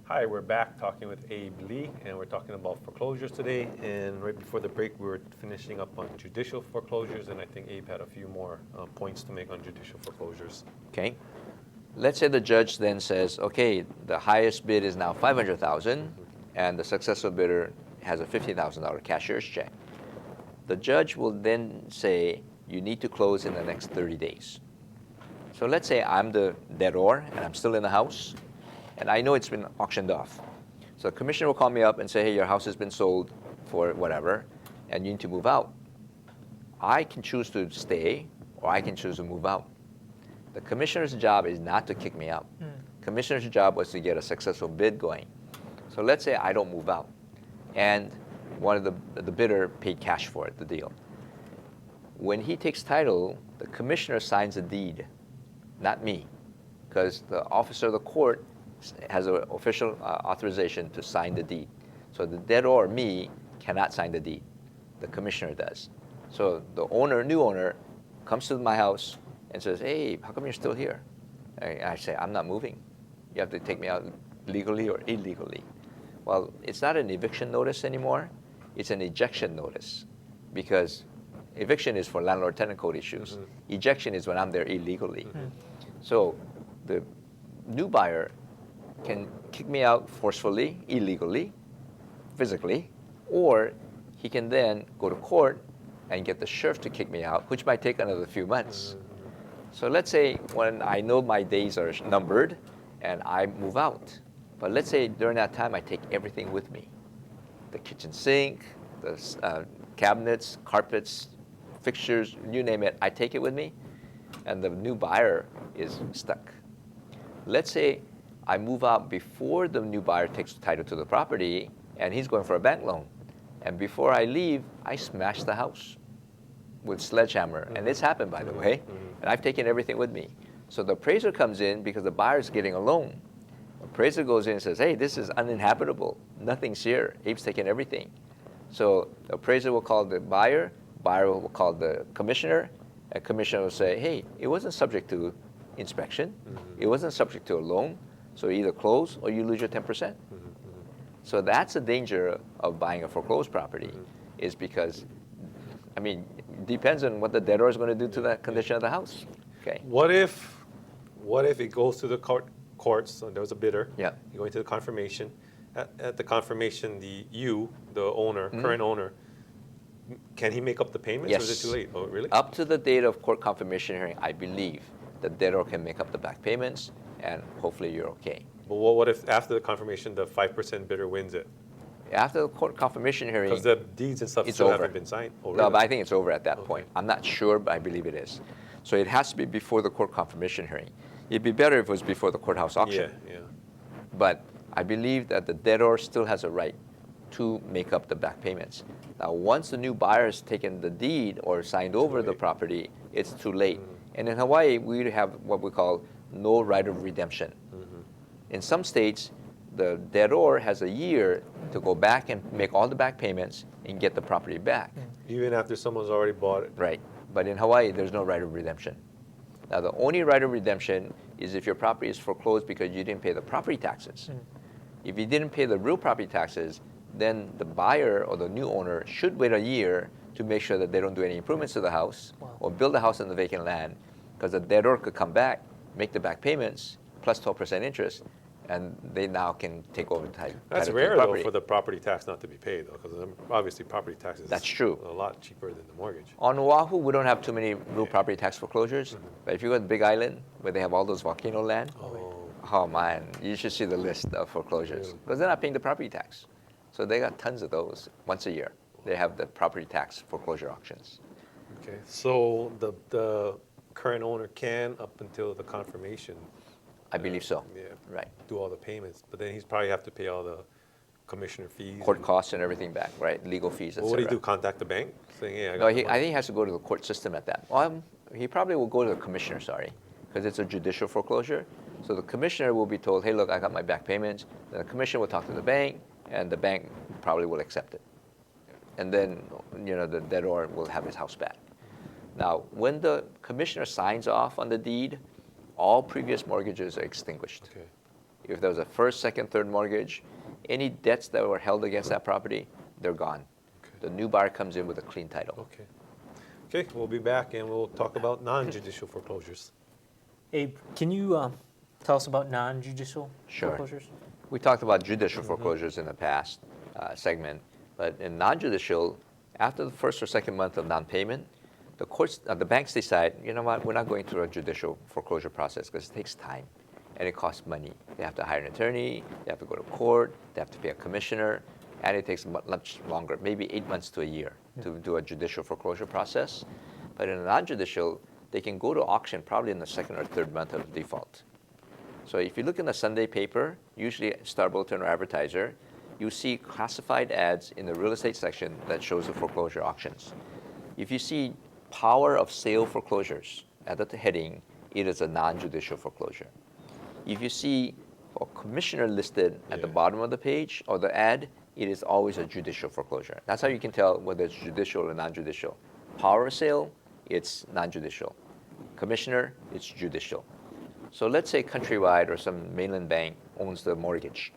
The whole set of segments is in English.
Hi, we're back talking with Abe Lee, and we're talking about foreclosures today. And right before the break, we were finishing up on judicial foreclosures, and I think Abe had a few more points to make on judicial foreclosures. Okay. Let's say the judge then says, okay, the highest bid is now $500,000, and the successful bidder has a $50,000 cashier's check. The judge will then say, you need to close in the next 30 days. So let's say I'm the debtor, and I'm still in the house, and I know it's been auctioned off. So the commissioner will call me up and say, hey, your house has been sold for whatever, and you need to move out. I can choose to stay, or I can choose to move out. The commissioner's job is not to kick me out. Commissioner's job was to get a successful bid going. So let's say I don't move out, and one of the bidder paid cash for it, the deal. When he takes title, the commissioner signs a deed, not me, because the officer of the court has an official authorization to sign the deed. So the debtor, me, cannot sign the deed. The commissioner does. So the new owner, comes to my house and says, hey, how come you're still here? And I say, I'm not moving. You have to take me out legally or illegally. Well, it's not an eviction notice anymore. It's an ejection notice, because eviction is for landlord-tenant code issues. Ejection is when I'm there illegally. So the new buyer can kick me out forcefully, illegally, physically, or he can then go to court and get the sheriff to kick me out, which might take another few months. So let's say when I know my days are numbered and I move out, but let's say during that time I take everything with me. The kitchen sink, the cabinets, carpets, fixtures, you name it, I take it with me, and the new buyer is stuck. Let's say I move out before the new buyer takes title to the property, and he's going for a bank loan. And before I leave, I smash the house with sledgehammer. And it's happened, by the way. And I've taken everything with me. So the appraiser comes in because the buyer's getting a loan. The appraiser goes in and says, hey, this is uninhabitable. Nothing's here. Abe's taken everything. So the appraiser will call the buyer will call the commissioner, and commissioner will say, hey, it wasn't subject to inspection. It wasn't subject to a loan. So you either close or you lose your 10%. So that's the danger of buying a foreclosed property, is because, I mean, it depends on what the debtor is going to do to that condition of the house. Okay. What if it goes to the courts? So there was a bidder. Yeah. You go into the confirmation. At the confirmation, the owner, current owner, can he make up the payments? Yes. Or is it too late? Oh, really? Up to the date of court confirmation hearing, I believe the debtor can make up the back payments, and hopefully you're okay. But what if after the confirmation, the 5% bidder wins it? After the court confirmation hearing, Because the deeds and stuff still haven't been signed. Oh, really? No, but I think it's over at that point. I'm not sure, but I believe it is. So it has to be before the court confirmation hearing. It'd be better if it was before the courthouse auction. Yeah. But I believe that the debtor still has a right to make up the back payments. Now, once the new buyer has taken the deed or signed over the property, it's too late. And in Hawaii, we have what we call no right of redemption. In some states, the debtor has a year to go back and make all the back payments and get the property back. Even after someone's already bought it. Right. But in Hawaii, there's no right of redemption. Now, the only right of redemption is if your property is foreclosed because you didn't pay the property taxes. If you didn't pay the real property taxes, then the buyer or the new owner should wait a year to make sure that they don't do any improvements to the house or build a house on the vacant land, because the debtor could come back, make the back payments, plus 12% interest, and they now can take over the title. That's rare, though, for the property tax not to be paid, though, because obviously property taxes That's true. A lot cheaper than the mortgage. On Oahu, we don't have too many real property tax foreclosures, but if you go to the Big Island, where they have all those volcano land, oh man, you should see the list of foreclosures, because they're not paying the property tax. So they got tons of those once a year. They have the property tax foreclosure auctions. Okay, so the current owner can, up until the confirmation, I believe so. Yeah, right. Do all the payments, but then he's probably have to pay all the commissioner fees, court costs and everything back, right? Legal fees, etc. What do you do? Contact the bank, saying, "Hey, I got." No, I think he has to go to the court system at that. Well, he probably will go to the commissioner. Sorry, because it's a judicial foreclosure. So the commissioner will be told, "Hey, look, I got my back payments." Then the commissioner will talk to the bank, and the bank probably will accept it. And then, the debtor will have his house back. Now, when the commissioner signs off on the deed, all previous mortgages are extinguished. Okay. if there was a first, second, third mortgage, any debts that were held against that property, they're gone. Okay. The new buyer comes in with a clean title. Okay. Okay, we'll be back and we'll talk about non-judicial foreclosures. Abe, can you tell us about non-judicial Sure. foreclosures? We talked about judicial foreclosures in the past segment, but in non-judicial, after the first or second month of non-payment, the courts, the banks decide, you know what, we're not going through a judicial foreclosure process because it takes time and it costs money. They have to hire an attorney, they have to go to court, they have to pay a commissioner, and it takes much longer, maybe 8 months to a year to do a judicial foreclosure process. But in a non-judicial, they can go to auction probably in the second or third month of default. So if you look in the Sunday paper, usually Star Bulletin or Advertiser, you see classified ads in the real estate section that shows the foreclosure auctions. If you see power of sale foreclosures at the heading, it is a non-judicial foreclosure. If you see a commissioner listed at the bottom of the page or the ad, it is always a judicial foreclosure. That's how you can tell whether it's judicial or non-judicial. Power of sale, it's non-judicial. Commissioner, it's judicial. So let's say Countrywide or some mainland bank owns the mortgage.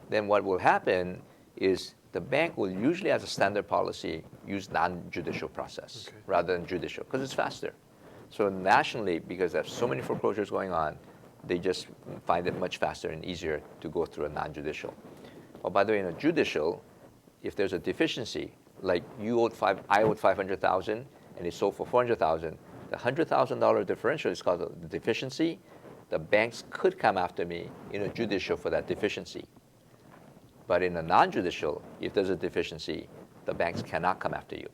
Then what will happen is the bank will usually, as a standard policy, use non-judicial process rather than judicial because it's faster. So nationally, because there's so many foreclosures going on, they just find it much faster and easier to go through a non-judicial. Oh, by the way, in a judicial, if there's a deficiency, like I owed $500,000 and it sold for $400,000, the $100,000 differential is called the deficiency. The banks could come after me in a judicial for that deficiency. But in a non-judicial, if there's a deficiency, the banks cannot come after you.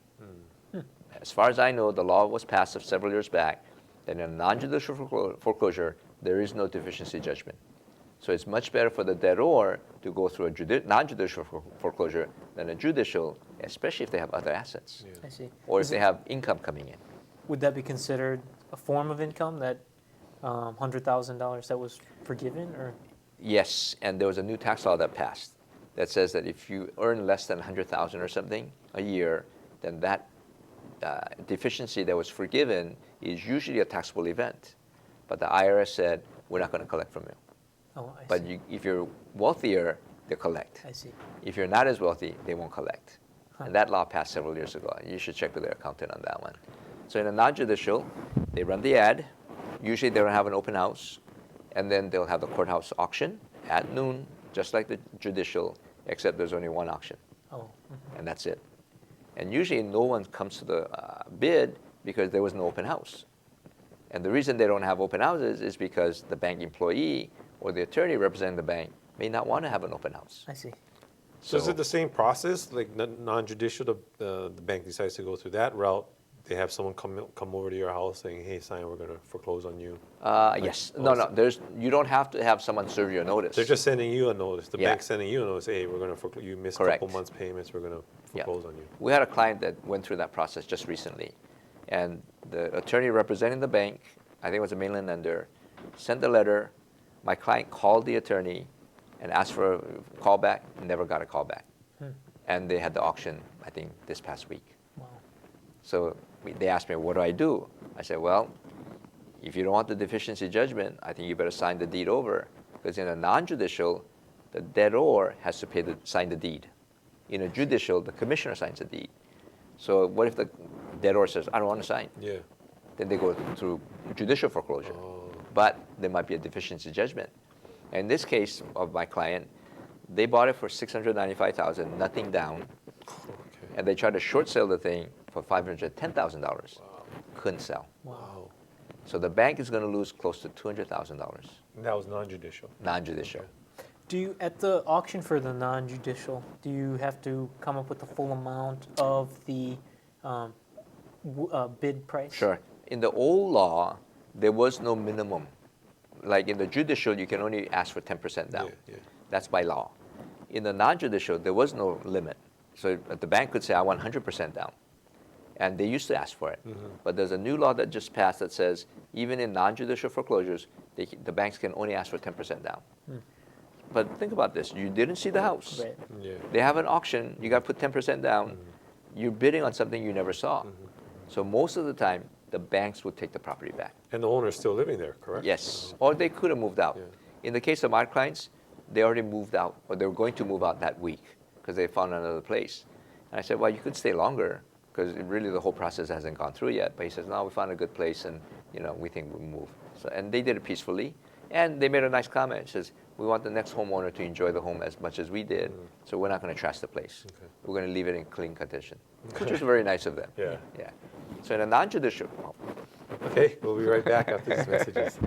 As far as I know, the law was passed several years back that in a non-judicial foreclosure, there is no deficiency judgment. So it's much better for the debtor to go through a non-judicial foreclosure than a judicial, especially if they have other assets I see. or if they have income coming in. Would that be considered a form of income, that $100,000 that was forgiven, or? Yes, and there was a new tax law that passed that says that if you earn less than $100,000 or something a year, then that deficiency that was forgiven is usually a taxable event. But the IRS said, we're not going to collect from you. Oh, I But see. if you're wealthier, they collect. I see. If you're not as wealthy, they won't collect. Huh. And that law passed several years ago. You should check with their accountant on that one. So in a non-judicial, they run the ad. Usually they don't have an open house. And then they'll have the courthouse auction at noon, just like the judicial, except there's only one auction. Oh, And that's it. And usually no one comes to the bid because there was no open house. And the reason they don't have open houses is because the bank employee or the attorney representing the bank may not want to have an open house. I see. So is it the same process, like non-judicial, the bank decides to go through that route? They have someone come over to your house saying, hey, Simon, we're going to foreclose on you. Yes. No. You don't have to have someone serve you a notice. They're just sending you a notice. The Yeah. bank's sending you a notice, hey, we're going to foreclose. You missed a Correct. couple months' payments. We're going to Yeah. foreclose on you. We had a client that went through that process just recently. And the attorney representing the bank, I think it was a mainland lender, sent the letter. My client called the attorney and asked for a callback, never got a callback. And they had the auction, I think, this past week. Wow. So they asked me, what do I do? I said, well, if you don't want the deficiency judgment, I think you better sign the deed over. Because in a non-judicial, the debtor has to sign the deed. In a judicial, the commissioner signs the deed. So what if the debtor says, I don't want to sign? Yeah. Then they go through judicial foreclosure. Oh. But there might be a deficiency judgment. In this case of my client, they bought it for $695,000, nothing down, Okay. and they tried to short sell the thing for $510,000. Wow. Couldn't sell. Wow. So the bank is going to lose close to $200,000, And that was non-judicial. non-judicial. Do you, at the auction for the non-judicial, do you have to come up with the full amount of the bid price? Sure. In the old law, there was no minimum. Like in the judicial, you can only ask for 10% down. Yeah. That's by law. In the non-judicial, there was no limit. So the bank could say, I want 100% down. And they used to ask for it. But there's a new law that just passed that says even in non-judicial foreclosures, the banks can only ask for 10% down. But think about this. You didn't see the house. Right. Yeah. They have an auction. You got to put 10% down. You're bidding on something you never saw. So most of the time, the banks would take the property back. And the owner's still living there, correct? Yes. Or they could have moved out. Yeah. In the case of my clients, they already moved out, or they were going to move out that week because they found another place. And I said, well, you could stay longer because really the whole process hasn't gone through yet. But he says, no, we found a good place, and we think we'll move. So, and they did it peacefully, and they made a nice comment. He says, we want the next homeowner to enjoy the home as much as we did, so we're not going to trash the place. Okay. We're going to leave it in clean condition, which is very nice of them. Yeah. Yeah. So in a non-judicial, Okay, we'll be right back after these messages.